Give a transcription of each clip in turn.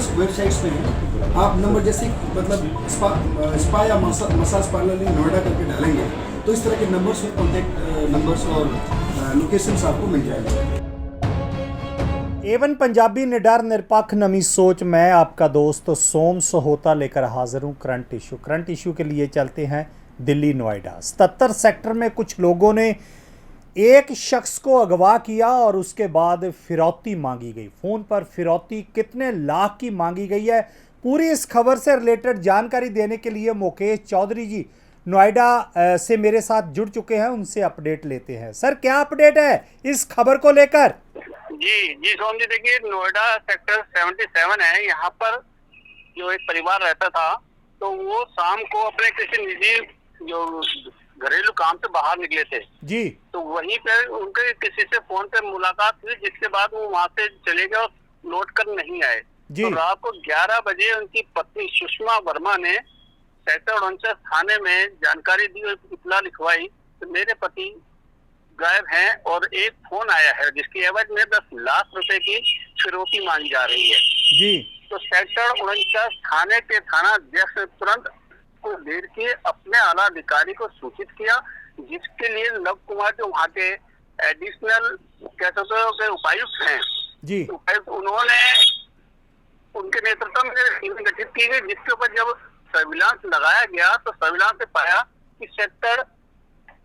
Numbers websites में हैं। आप नंबर जैसे मतलब स्पा या मसाज पार्लर इन नोएडा करके डालेंगे तो इस तरह के नंबर्स और कॉन्टैक्ट नंबर्स और लोकेशंस आपको मिल जाएंगे। एवन पंजाबी निडर निरपक्ष नमी सोच, मैं आपका दोस्त सोम सहोता लेकर हाजिर हूँ करंट इशू के लिए चलते हैं दिल्ली नोएडा। 77 सेक्टर में कुछ लोगों ने एक शख्स को अगवा किया और उसके बाद फिरौती मांगी गई। फ़ोन पर फिरौती कितने लाख की मांगी गई है, पूरी इस खबर से रिलेटेड जानकारी देने के लिए मुकेश चौधरी जी नोएडा से मेरे साथ जुड़ चुके हैं। उनसे अपडेट लेते हैं। सर, क्या अपडेट है इस खबर को लेकर? जी सोम जी, देखिए नोएडा सेक्टर 77 है। यहाँ पर जो एक परिवार रहता था तो वो शाम को अपने किसी निजी जो घरेलू काम से बाहर निकले थे जी, तो वहीं पर उनके किसी से फोन पे मुलाकात हुई, जिसके बाद वो वहाँ से चले गए और लौट कर नहीं आए। तो रात को 11 बजे उनकी पत्नी सुषमा वर्मा ने सेक्टर 49 थाने में जानकारी दी और इत्तला लिखवाई तो मेरे पति गायब हैं और एक फोन आया है जिसकी एवज में 10 लाख रुपए की फिरौती मांगी जा रही है जी। तो सेक्टर 49 थाने के थाना अध्यक्ष ने तुरंत को देर के अपने आला अधिकारी को सूचित किया, जिसके लिए लव कुमार जो वहाँ के एडिशनल कह सकते हो उपायुक्त हैं जी, उपायुक्त, उन्होंने उनके नेतृत्व में टीम गठित की गई, जिसके ऊपर जब सर्विलांस लगाया गया तो सर्विलांस से पाया कि सेक्टर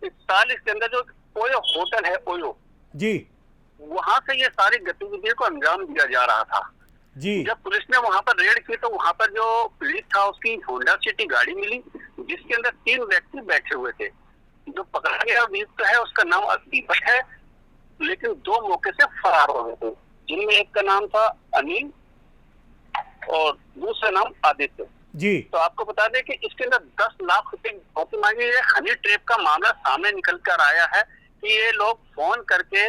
41 के अंदर जो ओयो होटल है ओयो जी, वहां से ये सारी गतिविधियों को अंजाम दिया जा रहा था जी। जब पुलिस ने वहां पर रेड की तो वहां पर जो पुलिस था उसकी होंडा सिटी गाड़ी मिली, जिसके अंदर 3 व्यक्ति बैठे हुए थे। जो पकड़ा गया अभियुक्त है उसका नाम दीपक है, लेकिन 2 मौके से फरार हो गए थे, जिनमें एक का नाम था अनिल और दूसरा नाम आदित्य जी। तो आपको बता दें कि इसके अंदर 10 लाख रुपए की मांगी है। हनी ट्रैप का मामला सामने निकल कर आया है कि ये लोग फोन करके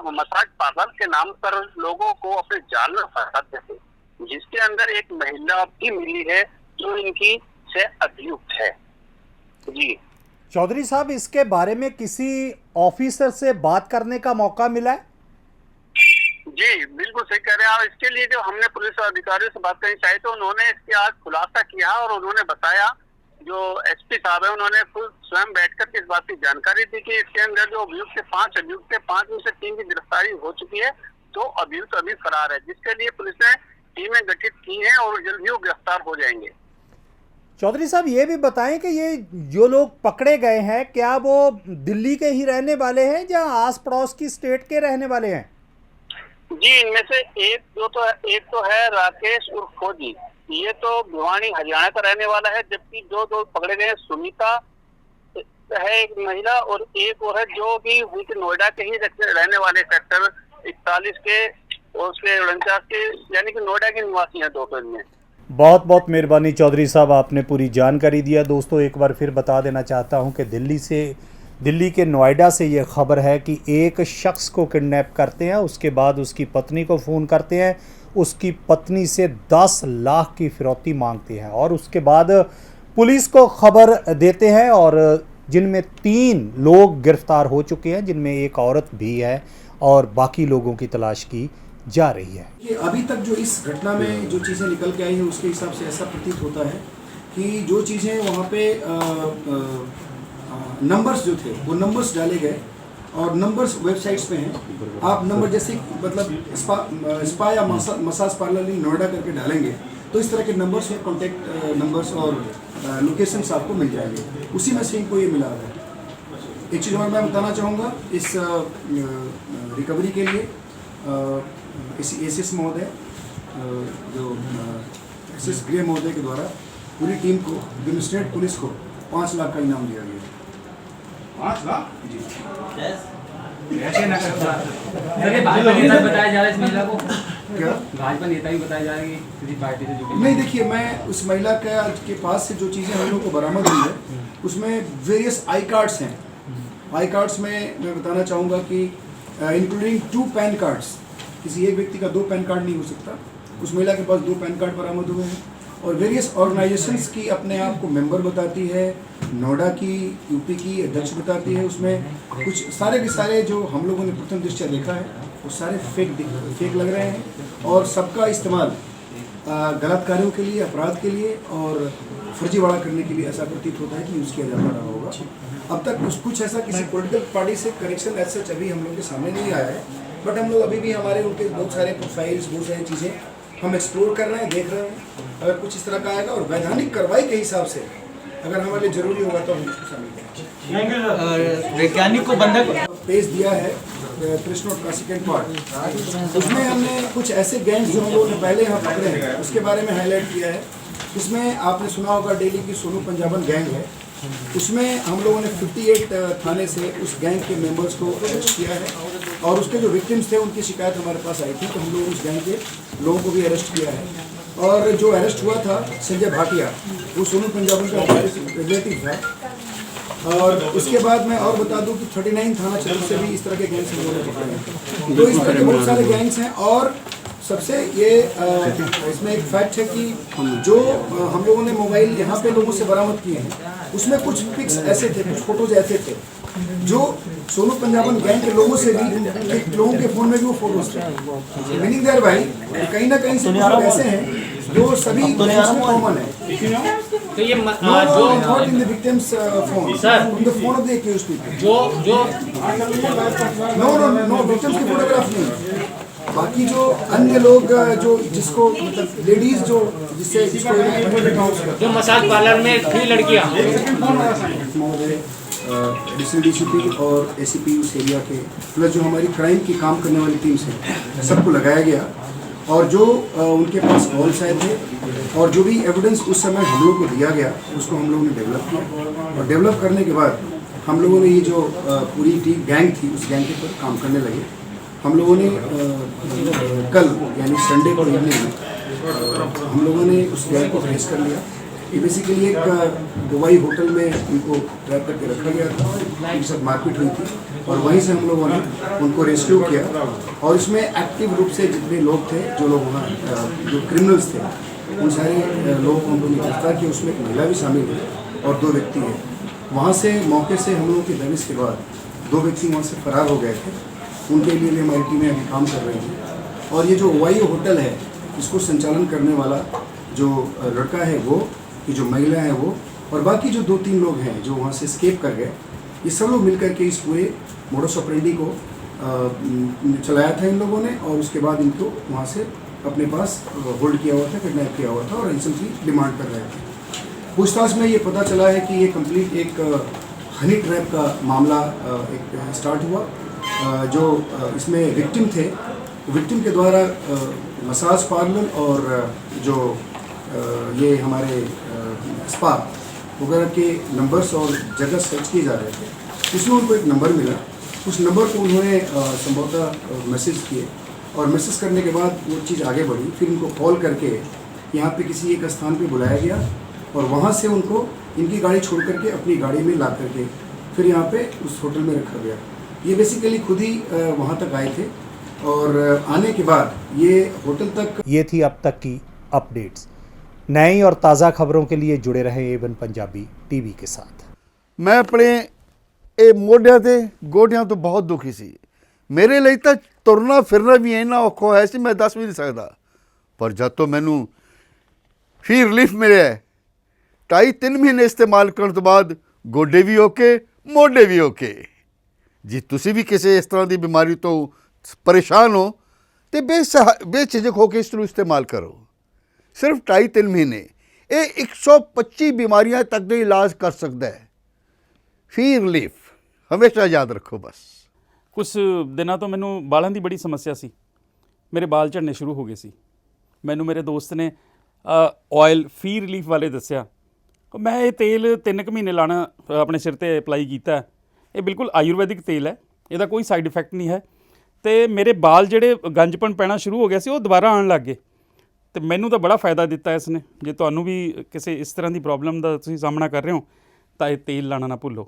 मसाज पार्लर के नाम पर लोगों को अपने जाल में फंसाते थे, जिसके अंदर एक महिला भी मिली है जो इनकी से अभियुक्त है। जी चौधरी साहब, इसके बारे में किसी ऑफिसर से बात करने का मौका मिला है? जी बिल्कुल सही कह रहे हैं आप। इसके लिए जो हमने पुलिस अधिकारियों से बात करनी चाहिए तो उन्होंने इसके आज खुलासा किया और उन्होंने बताया, जो एसपी साहब है उन्होंने खुद स्वयं बैठकर इस बात की जानकारी दी कि इसके अंदर जो अभियुक्त 5 अभियुक्त थे, 5 में से 3 की गिरफ्तारी हो चुकी है, 2 अभियुक्त अभी फरार है, जिसके लिए पुलिस ने टीमें गठित की हैं और जल्द ही वो गिरफ्तार हो जाएंगे। चौधरी साहब, ये भी बताएं कि ये जो लोग पकड़े गए हैं क्या वो दिल्ली के ही रहने वाले हैं या आस पड़ोस की स्टेट के रहने वाले हैं? जी, इनमें से एक तो है राकेश उर्फ फौजी, ये तो भिवानी हरियाणा का रहने वाला है, जबकि जो 2 पकड़े गए हैं सुनीता है एक महिला और एक और है जो कि नोएडा के ही रहने वाले सेक्टर 41 के और उसके 49 के, यानी कि नोएडा के निवासी हैं 2 में। बहुत बहुत मेहरबानी चौधरी साहब, आपने पूरी जानकारी दिया। दोस्तों, एक बार फिर बता देना चाहता हूं कि दिल्ली के नोएडा से ये खबर है कि एक शख्स को किडनैप करते हैं, उसके बाद उसकी पत्नी को फ़ोन करते हैं, उसकी पत्नी से 10 लाख की फिरौती मांगते हैं और उसके बाद पुलिस को खबर देते हैं और जिनमें 3 लोग गिरफ्तार हो चुके हैं, जिनमें एक औरत भी है और बाकी लोगों की तलाश की जा रही है। कि अभी तक जो इस घटना में जो चीज़ें निकल के आई हैं उसके हिसाब से ऐसा प्रतीत होता है कि जो चीज़ें वहाँ पे नंबर्स जो थे वो नंबर्स डाले गए और नंबर्स वेबसाइट्स पे हैं। आप नंबर जैसे मतलब स्पा या मसाज पार्लर इन नोएडा करके डालेंगे तो इस तरह के नंबर्स और कॉन्टैक्ट नंबर्स और लोकेशंस आपको मिल जाएंगे। उसी में से इनको ये मिला है। एक चीज़ और मैं बताना चाहूँगा इस रिकवरी के लिए एसएस महोदय जो एसएस गृह महोदय के द्वारा पूरी टीम को दिल्ली स्टेट पुलिस को 5 लाख का इनाम दिया गया। 5 लाख? जी ऐसे ना करो। भाजपा नेता बताया जा रहा है इस महिला को, क्या भाजपा नेता भी बताया जा रहा है कि किसी पार्टी से जुड़ी? नहीं, देखिए मैं उस महिला के पास से जो चीज़ें हम लोग को बरामद हुई है उसमें वेरियस आई कार्ड्स हैं। आई कार्ड्स में मैं बताना चाहूँगा कि इंक्लूडिंग 2 पैन कार्ड्स, किसी एक व्यक्ति का 2 पैन कार्ड नहीं हो सकता। उस महिला के पास 2 पैन कार्ड बरामद हुए हैं और वेरियस ऑर्गेनाइजेशंस की अपने आप को मेंबर बताती है, नोएडा की यूपी की अध्यक्ष बताती है। उसमें कुछ सारे के सारे जो हम लोगों ने प्रथम दृष्टया देखा है वो सारे फेक लग रहे हैं और सबका इस्तेमाल गलत कार्यों के लिए, अपराध के लिए और फर्जीवाड़ा करने के लिए ऐसा प्रतीत होता है कि यूज़ किया जाता रहा होगा। अब तक कुछ ऐसा किसी पॉलिटिकल पार्टी से कनेक्शन ऐसा अभी हम लोग के सामने नहीं आया है, बट हम लोग अभी भी हमारे उनके बहुत सारे प्रोफाइल्स, बहुत सारी चीज़ें हम एक्सप्लोर कर रहे हैं, देख रहे हैं। अगर कुछ इस तरह का आएगा और वैधानिक कार्रवाई के हिसाब से अगर हमारे लिए जरूरी होगा तो हम उसको शामिल करेंगे। वैज्ञानिक को बंधक पेश दिया है प्रेस नोट का सेकेंड पार्ट, उसमें हमने कुछ ऐसे गैंग्स जो हम लोगों ने पहले यहाँ पकड़े हैं उसके बारे में हाईलाइट किया है। इसमें आपने सुना होगा दिल्ली की सोनू पंजाबन गैंग है, उसमें हम लोगों ने 58 थाने से उस गैंग के मेंबर्स को अरेस्ट किया है और उसके जो विक्टिम्स थे उनकी शिकायत हमारे पास आई थी, तो हम लोगों ने उस गैंग के लोगों को भी अरेस्ट किया है। और जो अरेस्ट हुआ था संजय भाटिया, वो सोनू पंजाबन का रिलेटिव था। और उसके बाद मैं और बता दूं कि 39 थाना क्षेत्र से भी इस तरह के गैंग्स हम लोगों ने पकड़े हैं। तो इस तरह के बहुत सारे गैंग्स हैं। और सबसे ये इसमें एक फैक्ट है कि जो हम लोगों ने मोबाइल यहाँ पे लोगों से बरामद किए हैं उसमें कुछ पिक्स ऐसे थे, कुछ फोटोज ऐसे थे जो सोनू पंजाबन गैंग के लोगों से भी, लोगों के फोन में भी वो फोटोज थे। मीनिंग देयर भाई कहीं ना कहीं से कुछ ऐसे हैं जो सभी गैंग्स में कॉमन है। तो ये जो not in the victims phone, sir, in the phone of the accused people, जो नो विक्टिम्स की फोटोग्राफ नहीं। बाकी जो अन्य लोग जो जिसको मतलब लेडीज जो जिसको जो मसाज पार्लर में थी लड़कियां, एडिशनल डीसीपी और एसीपी उस एरिया के प्लस जो हमारी क्राइम की काम करने वाली टीम्स हैं सबको लगाया गया। और जो उनके पास कॉल्स आए थे और जो भी एविडेंस उस समय हम लोग को दिया गया उसको हम लोगों ने डेवलप किया। और डेवलप करने के बाद हम लोगों ने ये जो पूरी टीम गैंग थी उस गैंग के ऊपर काम करने लगे। हम लोगों ने कल यानी संडे को इवनिंग में हम लोगों ने उस गैंग को ट्रेस कर लिया। ये बेसिकली एक दुबई होटल में उनको ट्रैप करके रखा गया था, उनके साथ मारपीट हुई थी और वहीं से हम लोगों ने उनको रेस्क्यू किया। और इसमें एक्टिव रूप से जितने लोग थे, जो लोग वहाँ जो क्रिमिनल्स थे, उन सारे लोगों को हम लोगों ने गिरफ्तार किया। उसमें एक महिला भी शामिल है और 2 व्यक्ति हैं। वहाँ से मौके से हम लोगों की दबिश के बाद 2 व्यक्ति वहाँ से फरार हो गए थे। उनके लिए हमारी टीमें अभी काम कर रही हैं। और ये जो वाई होटल है इसको संचालन करने वाला जो लड़का है वो, ये जो महिला है वो, और बाकी जो 2-3 लोग हैं जो वहाँ से स्केप कर गए, ये सब लोग मिलकर के इस पूरे मोडस ऑपरेंडी को चलाया था इन लोगों ने। और उसके बाद इनको वहाँ से अपने पास होल्ड किया हुआ था, किडनैप किया हुआ था और रैंसम की डिमांड कर रहे थे। पूछताछ में ये पता चला है कि ये कंप्लीट एक हनी ट्रैप का मामला एक स्टार्ट हुआ। जो इसमें विक्टिम थे, विक्टिम के द्वारा मसाज पार्लर और जो ये हमारे स्पा वगैरह के नंबर्स और जगह सर्च किए जा रहे थे। उसमें उनको एक नंबर मिला, उस नंबर को उन्होंने संभवतः मैसेज किए और मैसेज करने के बाद वो चीज़ आगे बढ़ी। फिर उनको कॉल करके यहाँ पे किसी एक स्थान पे बुलाया गया और वहाँ से उनको इनकी गाड़ी छोड़ करके अपनी गाड़ी में ला करके फिर यहाँ पे उस होटल में रखा गया। ये बेसिकली खुद ही वहाँ तक आए थे और आने के बाद ये होटल तक। ये थी अब तक की अपडेट्स। नई और ताज़ा खबरों के लिए जुड़े रहें A1 पंजाबी टीवी के साथ। मैं अपने ਇਹ ਮੋਢਿਆਂ ਤੇ ਗੋਡਿਆਂ ਤੋਂ ਬਹੁਤ ਦੁਖੀ ਸੀ। ਮੇਰੇ ਲਈ ਤਾਂ ਤੁਰਨਾ ਫਿਰਨਾ ਵੀ ਇੰਨਾ ਔਖਾ ਹੋਇਆ ਸੀ, ਮੈਂ ਦੱਸ ਵੀ ਨਹੀਂ ਸਕਦਾ। ਪਰ ਜਦ ਤੋਂ ਮੈਨੂੰ ਫੀ ਰਿਲੀਫ ਮਿਲਿਆ 2.5-3 ਮਹੀਨੇ ਇਸਤੇਮਾਲ ਕਰਨ ਤੋਂ ਬਾਅਦ ਗੋਡੇ ਵੀ ਓਕੇ, ਮੋਢੇ ਵੀ ਓਕੇ। ਜੇ ਤੁਸੀਂ ਵੀ ਕਿਸੇ ਇਸ ਤਰ੍ਹਾਂ ਦੀ ਬਿਮਾਰੀ ਤੋਂ ਪਰੇਸ਼ਾਨ ਹੋ ਤੇ ਬੇਝਿਜਕ ਹੋ ਕੇ ਇਸ ਨੂੰ ਇਸਤੇਮਾਲ ਕਰੋ। ਸਿਰਫ 2.5-3 ਮਹੀਨੇ ਇਹ 125 ਬਿਮਾਰੀਆਂ ਤੱਕ ਦਾ ਇਲਾਜ ਕਰ ਸਕਦਾ ਹੈ। ਫੀ ਰਿਲੀਫ ਹਮੇਸ਼ਾ ਯਾਦ ਰੱਖੋ। ਬਸ ਕੁਛ ਦਿਨਾਂ ਤੋਂ ਮੈਨੂੰ ਵਾਲਾਂ ਦੀ ਬੜੀ ਸਮੱਸਿਆ ਸੀ। ਮੇਰੇ ਵਾਲ ਝੜਨੇ ਸ਼ੁਰੂ ਹੋ ਗਏ ਸੀ। ਮੈਨੂੰ ਮੇਰੇ ਦੋਸਤ ਨੇ ਆਇਲ ਫੀ ਰਿਲੀਫ ਵਾਲੇ ਦੱਸਿਆ। ਮੈਂ ਇਹ ਤੇਲ 3 ਕੁ ਮਹੀਨੇ ਲਾਣਾ ਆਪਣੇ ਸਿਰ ਤੇ ਅਪਲਾਈ ਕੀਤਾ। ਇਹ ਬਿਲਕੁਲ ਆਯੁਰਵੈਦਿਕ ਤੇਲ ਹੈ, ਇਹਦਾ ਕੋਈ ਸਾਈਡ ਇਫੈਕਟ ਨਹੀਂ ਹੈ ਅਤੇ ਮੇਰੇ ਵਾਲ ਜਿਹੜੇ ਗੰਜਪਣ ਪੈਣਾ ਸ਼ੁਰੂ ਹੋ ਗਿਆ ਸੀ ਉਹ ਦੁਬਾਰਾ ਆਉਣ ਲੱਗ ਗਏ ਅਤੇ ਮੈਨੂੰ ਤਾਂ ਬੜਾ ਫਾਇਦਾ ਦਿੱਤਾ ਇਸ ਨੇ। ਜੇ ਤੁਹਾਨੂੰ ਵੀ ਕਿਸੇ ਇਸ ਤਰ੍ਹਾਂ ਦੀ ਪ੍ਰੋਬਲਮ ਦਾ ਤੁਸੀਂ ਸਾਹਮਣਾ ਕਰ ਰਹੇ ਹੋ ਤਾਂ ਇਹ ਤੇਲ ਲਾਣਾ ਨਾ ਭੁੱਲੋ।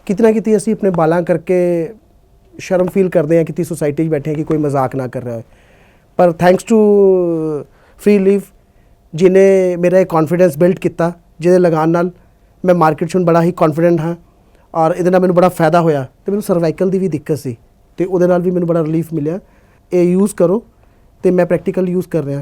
ਕਿਤਨਾ ਕਿਤੇ ਅਸੀਂ ਆਪਣੇ ਬਾਲਾਂ ਕਰਕੇ ਸ਼ਰਮ ਫੀਲ ਕਰਦੇ ਹਾਂ ਕਿ ਸੋਸਾਇਟੀ 'ਚ ਬੈਠੇ ਹਾਂ ਕਿ ਕੋਈ ਮਜ਼ਾਕ ਨਾ ਕਰ ਰਿਹਾ ਹੋਏ, ਪਰ ਥੈਂਕਸ ਟੂ ਫ੍ਰੀ ਲੀਫ ਜਿਹਨੇ ਮੇਰਾ ਇਹ ਕੌਨਫੀਡੈਂਸ ਬਿਲਡ ਕੀਤਾ, ਜਿਹਦੇ ਲਗਾਉਣ ਨਾਲ ਮੈਂ ਮਾਰਕੀਟ 'ਚ ਹੁਣ ਬੜਾ ਹੀ ਕੌਨਫੀਡੈਂਟ ਹਾਂ ਔਰ ਇਹਦੇ ਨਾਲ ਮੈਨੂੰ ਬੜਾ ਫਾਇਦਾ ਹੋਇਆ। ਅਤੇ ਮੈਨੂੰ ਸਰਵਾਈਕਲ ਦੀ ਵੀ ਦਿੱਕਤ ਸੀ ਅਤੇ ਉਹਦੇ ਨਾਲ ਵੀ ਮੈਨੂੰ ਬੜਾ ਰਿਲੀਫ ਮਿਲਿਆ। ਇਹ ਯੂਜ਼ ਕਰੋ ਅਤੇ ਮੈਂ ਪ੍ਰੈਕਟੀਕਲ ਯੂਜ਼ ਕਰ ਰਿਹਾ।